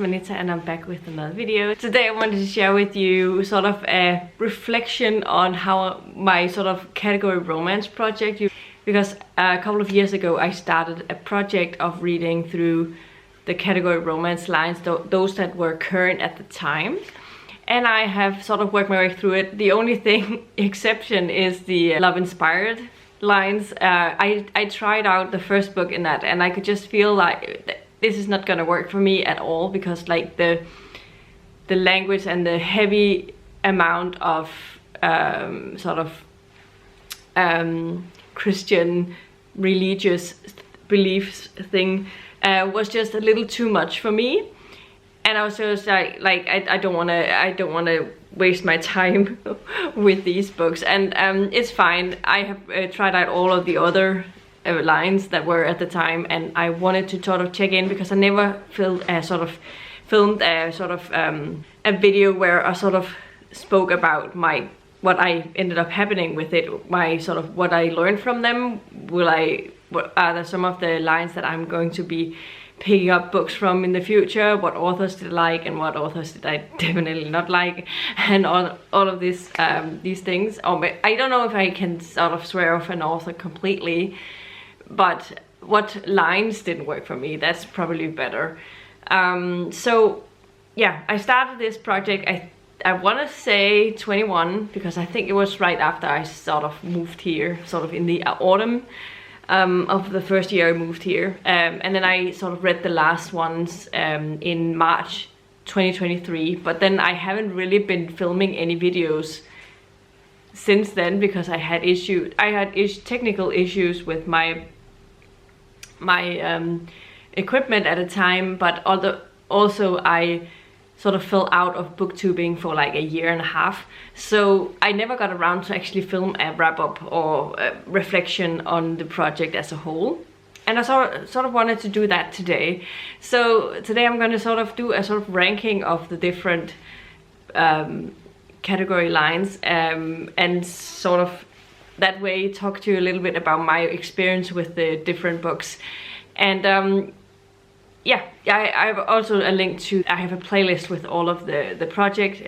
Manita, and I'm back with another video. Today I wanted to share with you sort of a reflection on how my sort of category romance project, because a couple of years ago I started a project of reading through the category romance lines, those that were current at the time. And I have sort of worked my way through it. The only thing exception is the love-inspired lines. I tried out the first book in that, and I could just feel like this is not gonna work for me at all, because like the language and the heavy amount of sort of Christian religious beliefs thing was just a little too much for me. And I was just like I don't wanna waste my time with these books, and it's fine. I have tried out all of the other lines that were at the time, and I wanted to sort of check in because I never filmed a video where I sort of spoke about what I ended up happening with it, what I learned from them. Are there some of the lines that I'm going to be picking up books from in the future? What authors did I like and what authors did I definitely not like, and all of these things. I don't know if I can sort of swear off an author completely, but what lines didn't work for me, that's probably better. So yeah, I started this project, I want to say 21, because I think it was right after I sort of moved here, sort of in the autumn of the first year I moved here, and then I sort of read the last ones in March 2023, but then I haven't really been filming any videos since then because I had technical issues with my equipment at a time, but also I sort of fell out of booktubing for like a year and a half, so I never got around to actually film a wrap-up or a reflection on the project as a whole. And I sort of wanted to do that today. So today I'm going to sort of do a sort of ranking of the different category lines, and sort of that way talk to you a little bit about my experience with the different books. And yeah, I have also a link to, I have a playlist with all of the project,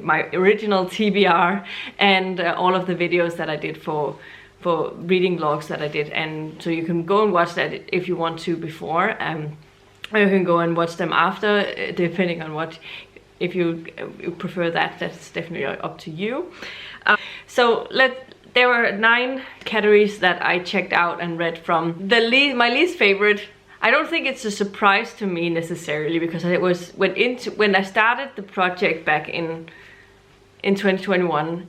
my original TBR, and all of the videos that I did for reading vlogs that I did, and so you can go and watch that if you want to before, or you can go and watch them after, depending on if you prefer that. That's definitely up to you. So there were 9 categories that I checked out and read from. My least favorite, I don't think it's a surprise to me necessarily, because when I started the project back in 2021,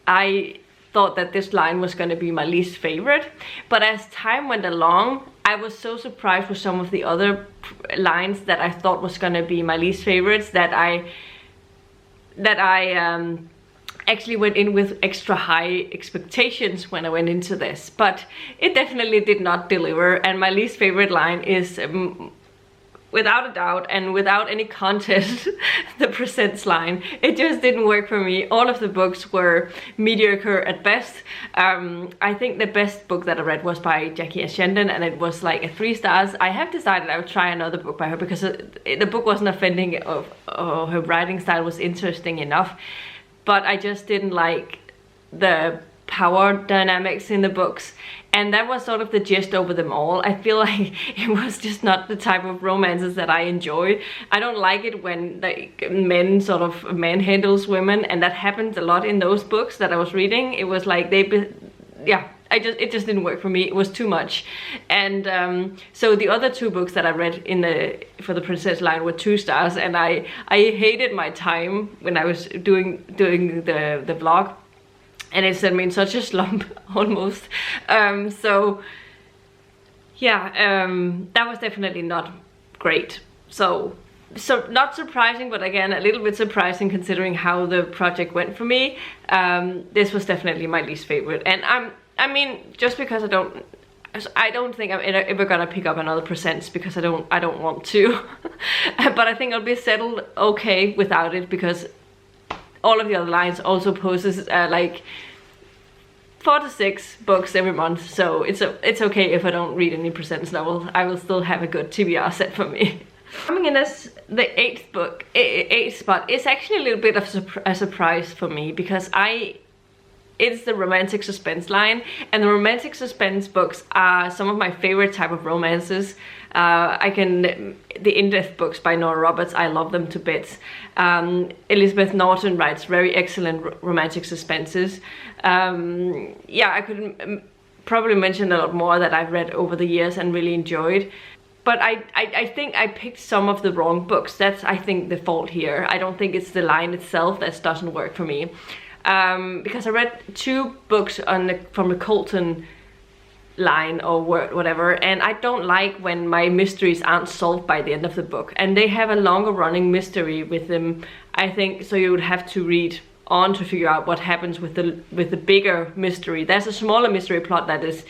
I thought that this line was going to be my least favorite, but as time went along, I was so surprised with some of the other lines that I thought was going to be my least favorites that I actually went in with extra high expectations when I went into this, but it definitely did not deliver. And my least favorite line is, without a doubt and without any contest, the presents line. It just didn't work for me. All of the books were mediocre at best. I think the best book that I read was by Jackie Ashendon, and it was like a 3 stars. I have decided I would try another book by her because the book wasn't offending, or her writing style was interesting enough. But I just didn't like the power dynamics in the books, and that was sort of the gist over them all. I feel like it was just not the type of romances that I enjoy. I don't like it when men sort of manhandles women, and that happened a lot in those books that I was reading. It was like it just didn't work for me. It was too much. And so the other 2 books that I read for the princess line were 2 stars, and I hated my time when I was doing the vlog, and it sent me in such a slump almost. So yeah, that was definitely not great. So not surprising, but again a little bit surprising considering how the project went for me. This was definitely my least favorite, and I mean, just because I don't think I'm ever gonna pick up another presents, because I don't want to. But I think I'll be settled okay without it, because all of the other lines also poses like 4 to 6 books every month, so it's okay if I don't read any presents novels. I will still have a good TBR set for me. Coming in as the eighth spot is actually a little bit of a surprise for me, because it's the romantic suspense line, and the romantic suspense books are some of my favorite type of romances. The In-Depth books by Nora Roberts, I love them to bits. Elizabeth Norton writes very excellent romantic suspenses. Yeah, I could probably mention a lot more that I've read over the years and really enjoyed. But I think I picked some of the wrong books. That's, I think, the fault here. I don't think it's the line itself that doesn't work for me. Because I read 2 books from the Colton line or whatever, and I don't like when my mysteries aren't solved by the end of the book, and they have a longer running mystery with them, I think, so you would have to read on to figure out what happens with the bigger mystery. There's a smaller mystery plot that is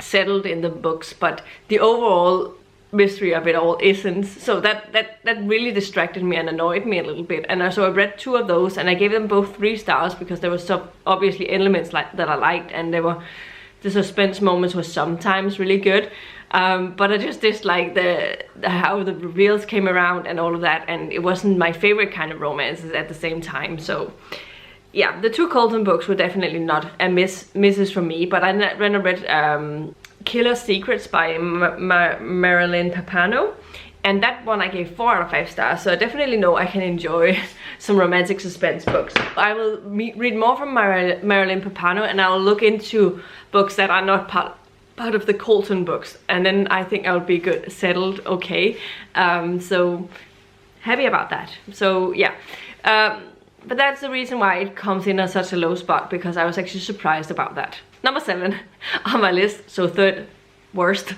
settled in the books, but the overall mystery of it all isn't. So that really distracted me and annoyed me a little bit. And so I read 2 of those, and I gave them both 3 stars because there were some obviously elements that I liked, and the suspense moments were sometimes really good. But I just disliked how the reveals came around and all of that, and it wasn't my favorite kind of romances at the same time. So yeah, the 2 Colton books were definitely not a misses for me. But I read Killer Secrets by Marilyn Papano, and that one I gave 4 out of 5 stars, so I definitely know I can enjoy some romantic suspense books. I will read more from Marilyn Papano, and I'll look into books that are not part of the Colton books, and then I think I'll be settled okay. So happy about that. So yeah, but that's the reason why it comes in at such a low spot, because I was actually surprised about that. Number 7 on my list, so 3rd worst,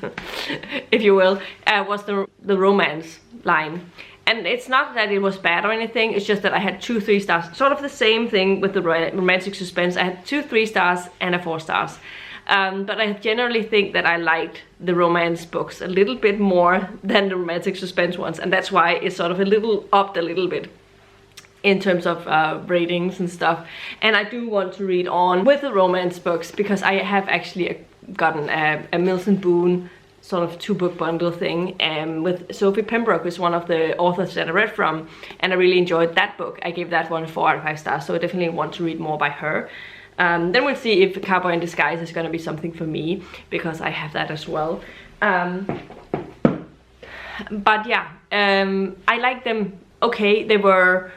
if you will, was the romance line. And it's not that it was bad or anything, it's just that I had 2 3 stars. Sort of the same thing with the romantic suspense. I had 2 3 stars and a 4 stars. But I generally think that I liked the romance books a little bit more than the romantic suspense ones, and that's why it's sort of upped a little bit in terms of ratings and stuff. And I do want to read on with the romance books, because I have actually gotten a Mills and Boon sort of 2-book bundle thing with Sophie Pembroke, is one of the authors that I read from, and I really enjoyed that book. I gave that one 4 out of 5 stars, so I definitely want to read more by her. Then we'll see if Cowboy in Disguise is going to be something for me, because I have that as well. But yeah, I like them. Okay, they were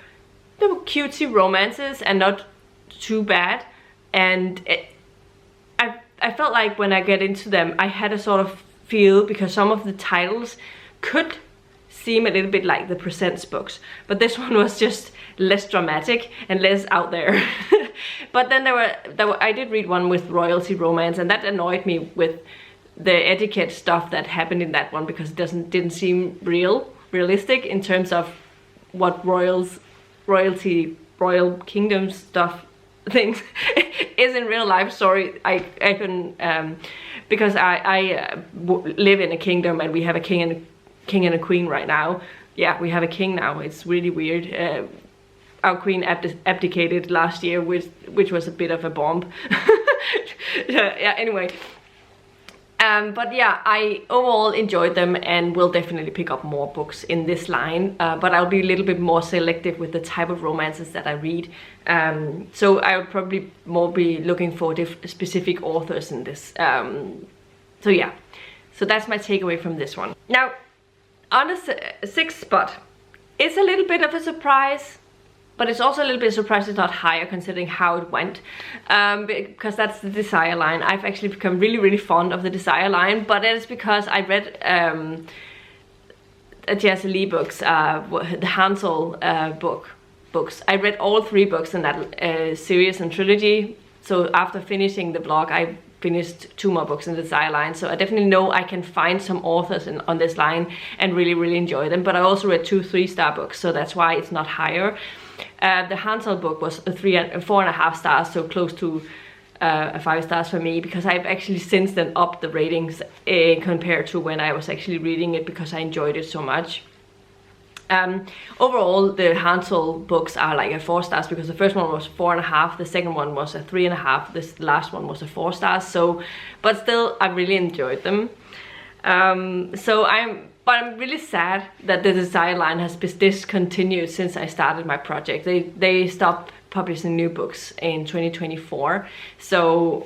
cutesy romances and not too bad, and I felt like when I get into them I had a sort of feel, because some of the titles could seem a little bit like the Presents books, but this one was just less dramatic and less out there. But then I did read one with royalty romance, and that annoyed me with the etiquette stuff that happened in that one, because it didn't seem realistic in terms of what royal kingdom stuff things is in real life. Sorry, I couldn't, because I live in a kingdom, and we have a king and a queen right now. Yeah, we have a king now. It's really weird. Our queen abdicated last year, which was a bit of a bomb. Yeah, anyway. But yeah, I overall enjoyed them and will definitely pick up more books in this line, but I'll be a little bit more selective with the type of romances that I read. So I would probably more be looking for specific authors in this. So yeah, so that's my takeaway from this one. Now, on the 6th spot, it's a little bit of a surprise, but it's also a little bit surprised it's not higher considering how it went, because that's the Desire line. I've actually become really fond of the Desire line, but it's because I read Jazzy Lee books, the Hansel books. I read all 3 books in that series and trilogy, so after finishing the blog I finished 2 more books in the Desire line, so I definitely know I can find some authors on this line and really enjoy them. But I also read 2 3-star books, so that's why it's not higher. The Hansel book was a 4.5 stars, so close to 5 stars for me, because I've actually since then upped the ratings compared to when I was actually reading it, because I enjoyed it so much. Overall, the Hansel books are like a 4 stars, because the first one was 4.5, the second one was a 3.5, this last one was a 4 stars. So, but still, I really enjoyed them. But I'm really sad that the Desire line has been discontinued since I started my project. They stopped publishing new books in 2024, so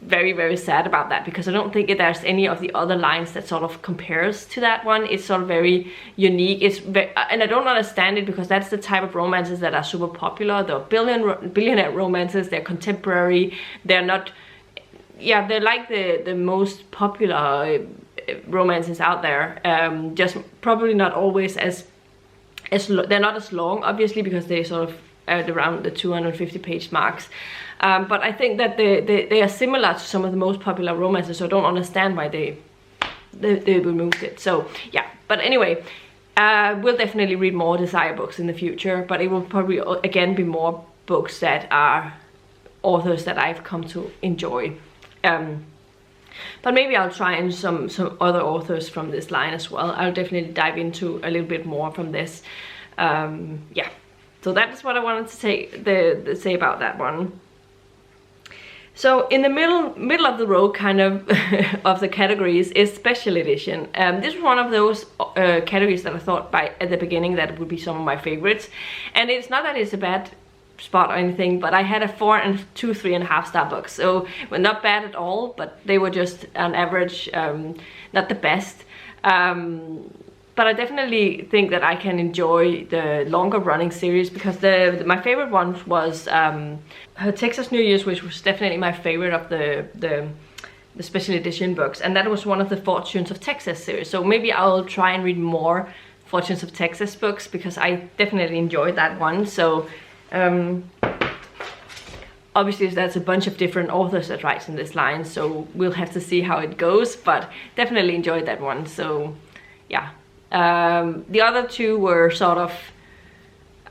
very, very sad about that, because I don't think there's any of the other lines that sort of compares to that one. It's sort of very unique. And I don't understand it, because that's the type of romances that are super popular. They're billionaire romances. They're contemporary. They're not, yeah, they're like the most popular romances out there. Just probably not always they're not as long, obviously, because they sort of at around the 250 page marks, but I think that they are similar to some of the most popular romances, so I don't understand why they removed it. So yeah, but anyway, we'll definitely read more Desire books in the future, but it will probably again be more books that are authors that I've come to enjoy. But maybe I'll try and some other authors from this line as well. I'll definitely dive into a little bit more from this. Yeah. So that is what I wanted to say about that one. So in the middle of the road, kind of of the categories, is special edition. This was one of those categories that I thought at the beginning that would be some of my favorites, and it's not that it's a bad spot or anything, but I had a 4 and 2 3.5 star books, so well, not bad at all, but they were just on average, not the best. But I definitely think that I can enjoy the longer running series, because my favorite one was her Texas New Year's, which was definitely my favorite of the special edition books, and that was one of the Fortunes of Texas series. So maybe I'll try and read more Fortunes of Texas books, because I definitely enjoyed that one. So obviously there's a bunch of different authors that writes in this line, so we'll have to see how it goes, but definitely enjoyed that one. So yeah. The other two were sort of,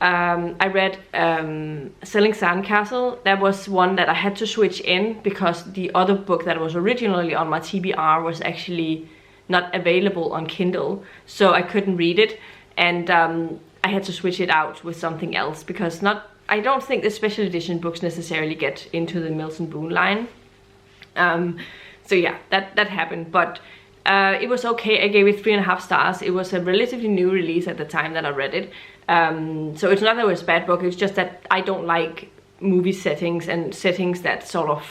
I read Selling Sandcastle. That was one that I had to switch in, because the other book that was originally on my TBR was actually not available on Kindle, so I couldn't read it, and I had to switch it out with something else, because I don't think the special edition books necessarily get into the Mills and Boon line. So yeah, that happened, but it was okay. I gave it 3.5 stars. It was a relatively new release at the time that I read it. So it's not that it was a bad book, it's just that I don't like movie settings and settings that sort of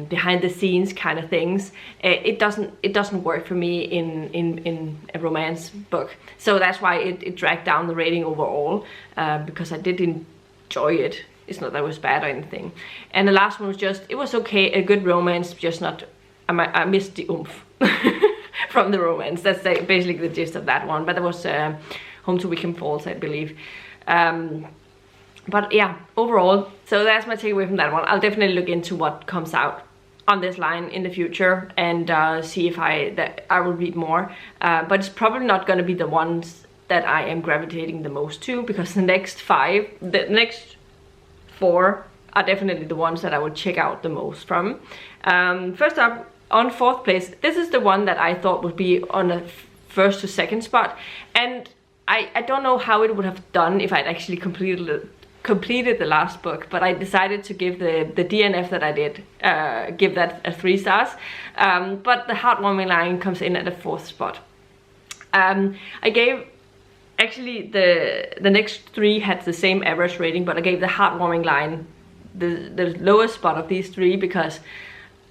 behind the scenes kind of things. It doesn't work for me in a romance book. So that's why it dragged down the rating overall, because I did enjoy it. It's not that it was bad or anything. And the last one was just, it was okay, a good romance, just not, I missed the oomph from the romance. That's basically the gist of that one. But that was Home to Wickham Falls, I believe. But yeah, overall, so that's my takeaway from that one. I'll definitely look into what comes out on this line in the future, and see if I will read more. But it's probably not going to be the ones that I am gravitating the most to, because the next 4 are definitely the ones that I would check out the most from. First up, on 4th place, this is the one that I thought would be on a 1st to 2nd spot, and I don't know how it would have done if I'd actually completed the last book, but I decided to give the DNF that I did, give that a 3 stars, but the Heartwarming line comes in at the 4th spot. I gave, actually the next 3 had the same average rating, but I gave the Heartwarming line the lowest spot of these 3, because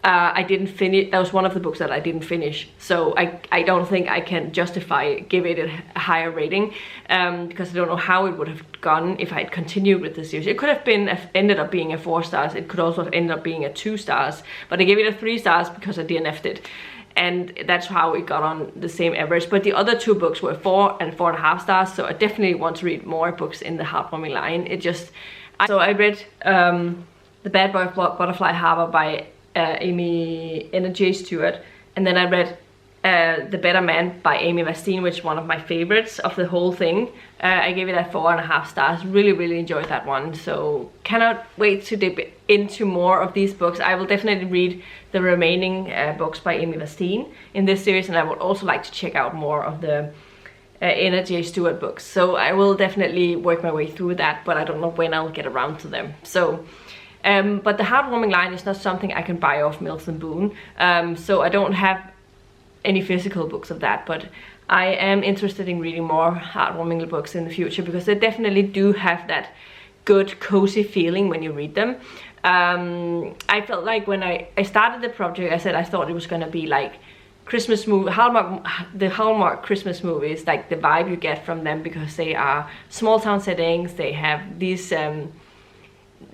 I didn't finish. That was one of the books that I didn't finish, so I don't think I can justify give it a higher rating, because I don't know how it would have gone if I had continued with the series. It could have ended up being a 4 stars. It could also have ended up being a 2 stars, but I gave it a 3 stars because I DNF'd it, and that's how it got on the same average. But the other 2 books were 4 and 4.5 stars, so I definitely want to read more books in the Heartwarming line. So I read The Bad Boy of Butterfly Harbor by Amy J. Stewart, and then I read The Better Man by Amy Vastine, which is one of my favorites of the whole thing. I gave it a 4.5 stars. Really enjoyed that one, so cannot wait to dip into more of these books. I will definitely read the remaining books by Amy Vastine in this series, and I would also like to check out more of the Anna J. Stewart books. So I will definitely work my way through that, but I don't know when I'll get around to them. So but the Heartwarming line is not something I can buy off Mills and Boon, so I don't have any physical books of that, but I am interested in reading more heartwarming books in the future, because they definitely do have that good cozy feeling when you read them. I felt like when I started the project, I said I thought it was gonna be like Christmas movie, the Hallmark Christmas movies, like the vibe you get from them, because they are small town settings. They have these, they're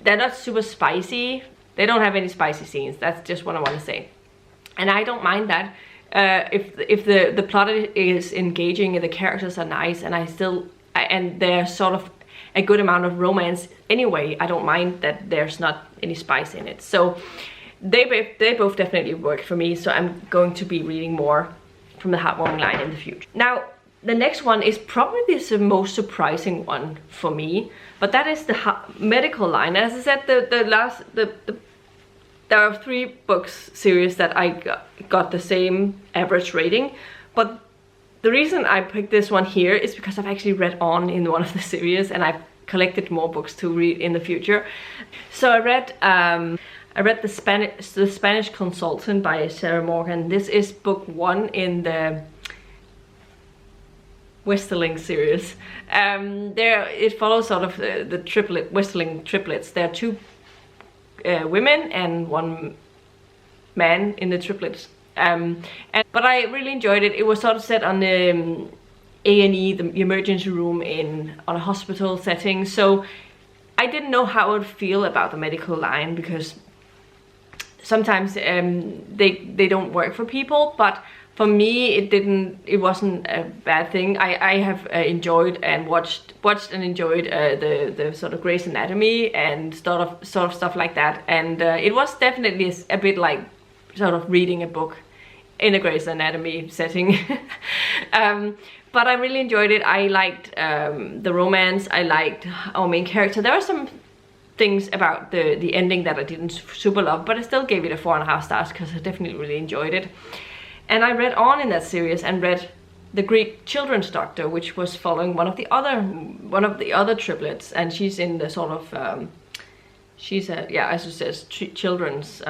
not super spicy. They don't have any spicy scenes. That's just what I want to say, and I don't mind that. If the plot is engaging and the characters are nice, and there's sort of a good amount of romance anyway, I don't mind that there's not any spice in it. So they both definitely work for me, so I'm going to be reading more from the heartwarming line in the future. Now, the next one is probably the most surprising one for me, but that is the medical line. As I said, there are 3 books series that I got the same average rating, but the reason I picked this one here is because I've actually read on in one of the series, and I've collected more books to read in the future. So I read the Spanish Consultant by Sarah Morgan. This is book 1 in the Westerling series. It follows sort of the Westerling triplets. There are 2 women and 1 man in the triplets. But I really enjoyed it. It was sort of set on the A&E, the emergency room on a hospital setting. So I didn't know how I would feel about the medical line, because sometimes they don't work for people, but for me it wasn't a bad thing. I have enjoyed and watched and enjoyed the sort of Grey's Anatomy and sort of stuff like that, and it was definitely a bit like sort of reading a book in a Grey's Anatomy setting. But I really enjoyed it. I liked the romance. I liked our main character. There were some things about the ending that I didn't super love, but I still gave it a 4.5 stars because I definitely really enjoyed it. And I read on in that series and read the Greek Children's Doctor, which was following one of the other triplets, and she's in the sort of she's a, yeah, as it says, children's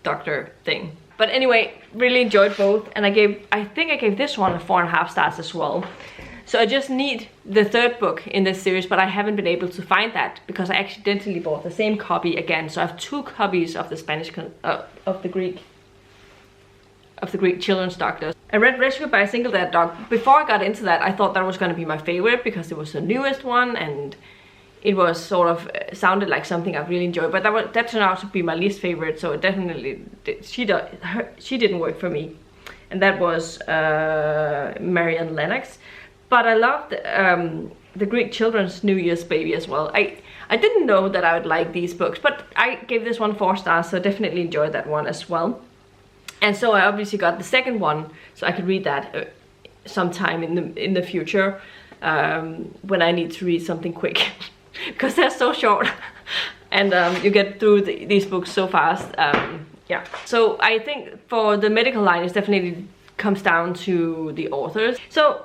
doctor thing. But anyway, really enjoyed both, and I think I gave this one a 4.5 stars as well. So I just need the 3rd book in this series, but I haven't been able to find that because I accidentally bought the same copy again. So I have 2 copies of the of the Greek Children's Doctor. I read Rescued by a Single Dad Dog. Before I got into that, I thought that was going to be my favorite because it was the newest one, and it was sort of sounded like something I really enjoyed, but that turned out to be my least favorite. So it definitely she didn't work for me, and that was Marianne Lennox. But I loved the Greek Children's New Year's Baby as well. I didn't know that I would like these books, but I gave this one 4 stars, so definitely enjoyed that one as well. And so I obviously got the 2nd one, so I could read that sometime in the future when I need to read something quick. Because they're so short, and you get through these books so fast. Yeah, so I think for the medical line, it definitely comes down to the authors. So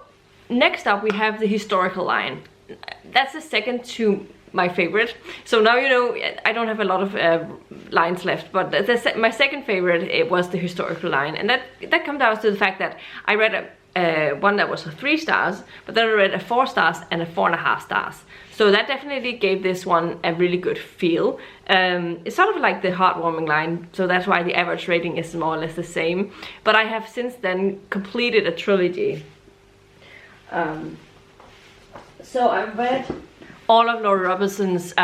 next up, we have the historical line. That's the second to my favorite. So now you know I don't have a lot of lines left, but my second favorite, it was the historical line, and that comes down to the fact that I read one that was a 3 stars, but then I read a 4 stars and a 4.5 stars. So that definitely gave this one a really good feel. It's sort of like the heartwarming line, so that's why the average rating is more or less the same. But I have since then completed a trilogy. So I've read all of Laurie Robinson's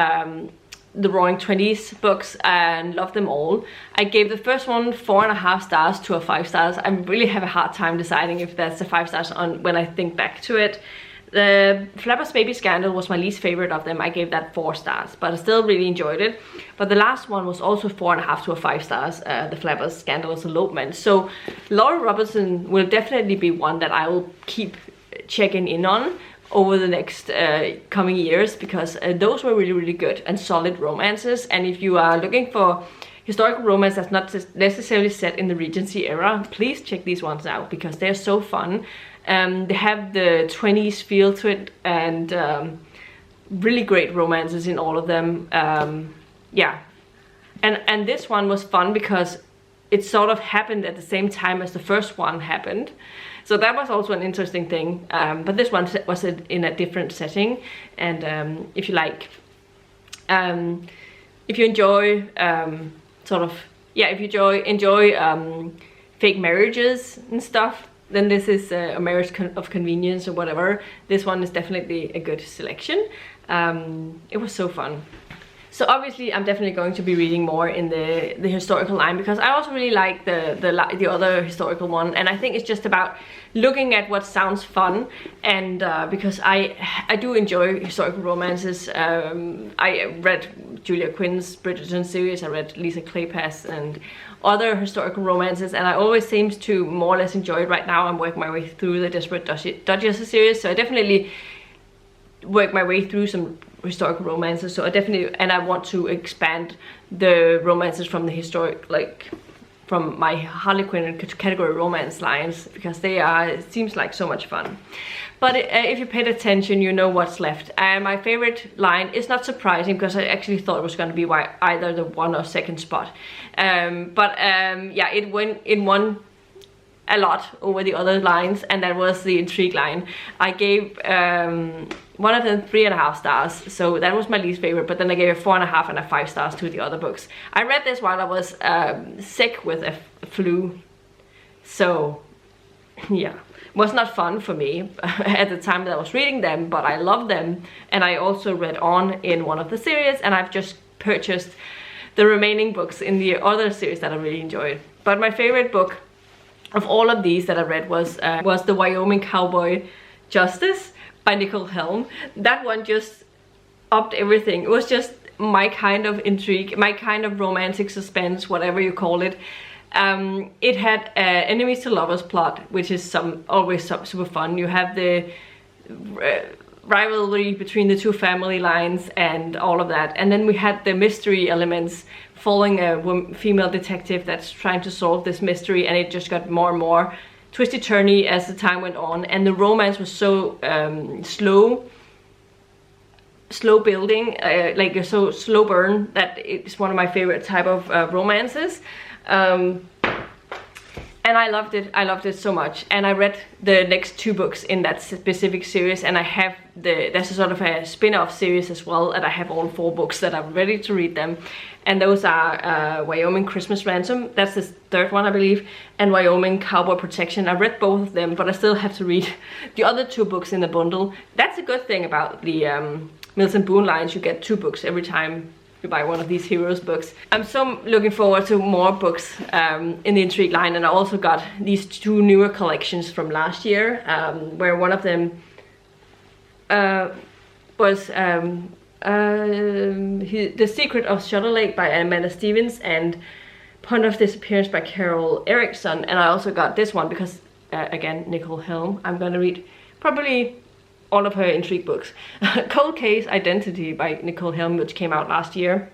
the Roaring Twenties books and loved them all. I gave the first one 4.5 stars to a 5 stars. I really have a hard time deciding if that's a 5 stars on when I think back to it. The Flapper's Baby Scandal was my least favorite of them. I gave that 4 stars, but I still really enjoyed it. But the last one was also 4.5 to a 5 stars, the Flapper's Scandal's Elopement. So Laurie Robinson will definitely be one that I will keep checking in on over the next coming years, because those were really, really good and solid romances. And if you are looking for historical romance that's not necessarily set in the Regency era, please check these ones out because they're so fun. They have the 20s feel to it, and really great romances in all of them. Yeah, and this one was fun because it sort of happened at the same time as the first one happened. So that was also an interesting thing. But this one was in a different setting. And if you like, if you enjoy if you enjoy fake marriages and stuff, then this is a marriage of convenience or whatever. This one is definitely a good selection. It was so fun. So obviously I'm definitely going to be reading more in the historical line, because I also really like the other historical one, and I think it's just about looking at what sounds fun. And because I do enjoy historical romances. I read Julia Quinn's Bridgerton series, I read Lisa Kleypas and other historical romances, and I always seem to more or less enjoy it. Right now I'm working my way through the Desperate Duchess series, so I definitely work my way through some historical romances. So I want to expand the romances from the historic, like from my Harlequin category romance lines, because it seems like so much fun. But if you paid attention, you know what's left. My favorite line is not surprising, because I actually thought it was going to be either the 1 or 2nd spot. Yeah, it won a lot over the other lines, and that was the intrigue line. I gave one of them 3.5 stars, so that was my least favorite, but then I gave a 4.5 and a 5 stars to the other books. I read this while I was sick with a flu, so yeah, it was not fun for me at the time that I was reading them, but I loved them, and I also read on in one of the series, and I've just purchased the remaining books in the other series that I really enjoyed. But my favorite book of all of these that I read was The Wyoming Cowboy Justice by Nicole Helm. That one just upped everything. It was just my kind of intrigue, my kind of romantic suspense, whatever you call it. It had enemies to lovers plot, which is always super fun. You have the rivalry between the two family lines and all of that, and then we had the mystery elements, following a female detective that's trying to solve this mystery, and it just got more and more twisty-turny as the time went on, and the romance was so slow building, like a slow burn, that it's one of my favorite type of romances. And I loved it so much. And I read the next 2 books in that specific series, and I have there's a sort of a spin-off series as well, and I have all 4 books that I'm ready to read them. And those are Wyoming Christmas Ransom, that's the 3rd one I believe, and Wyoming Cowboy Protection. I read both of them, but I still have to read the other 2 books in the bundle. That's a good thing about the Mills and Boon lines, you get 2 books every time you buy one of these heroes books. I'm so looking forward to more books in the intrigue line, and I also got these 2 newer collections from last year, where one of them was The Secret of Shutter Lake by Amanda Stevens and Point of Disappearance by Carol Erickson. And I also got this one because again, Nicole Helm. I'm gonna read probably all of her intrigue books. Cold Case Identity by Nicole Helm, which came out last year,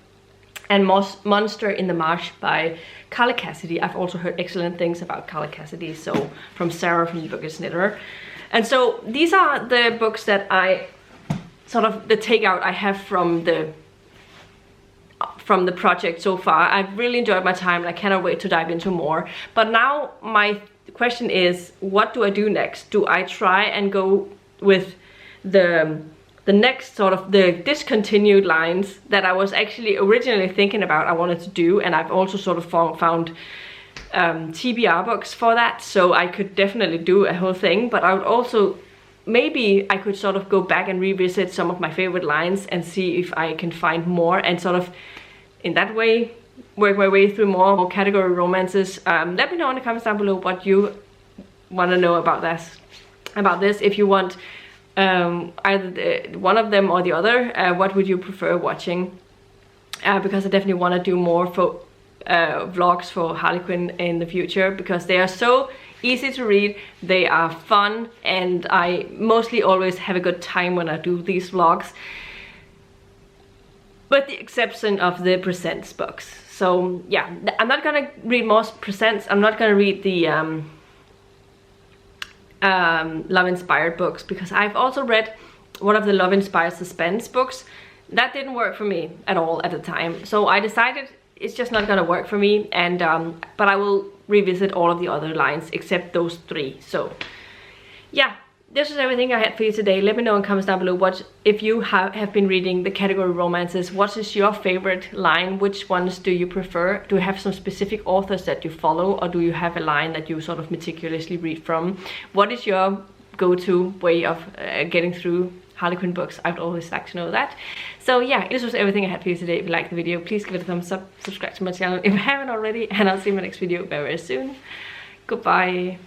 and Monster in the Marsh by Carla Cassidy. I've also heard excellent things about Carla Cassidy, so from Sarah from the Bookers Knitter. And so these are the books that I sort of the takeout I have from the project so far. I've really enjoyed my time, and I cannot wait to dive into more. But now my question is, what do I do next? Do I try and go with the next sort of the discontinued lines that I was actually originally thinking about I wanted to do, and I've also sort of found TBR books for that, so I could definitely do a whole thing. But I would also, maybe I could sort of go back and revisit some of my favorite lines and see if I can find more, and sort of in that way work my way through more category romances. Let me know in the comments down below what you want to know about this. If you want either one of them or the other, what would you prefer watching? Because I definitely want to do more for vlogs for Harlequin in the future, because they are so easy to read, they are fun, and I mostly always have a good time when I do these vlogs, with the exception of the Presents books. So yeah, I'm not gonna read more Presents. I'm not gonna read the love inspired books, because I've also read one of the love inspired suspense books that didn't work for me at all at the time. So I decided it's just not gonna work for me. And but I will revisit all of the other lines except those 3. So yeah, this is everything I had for you today. Let me know in the comments down below what, if you have been reading the category romances, what is your favorite line? Which ones do you prefer? Do you have some specific authors that you follow, or do you have a line that you sort of meticulously read from? What is your go-to way of getting through Harlequin books? I would always like to know that. So yeah, this was everything I had for you today. If you liked the video, please give it a thumbs up, subscribe to my channel if you haven't already, and I'll see you in my next video very soon. Goodbye.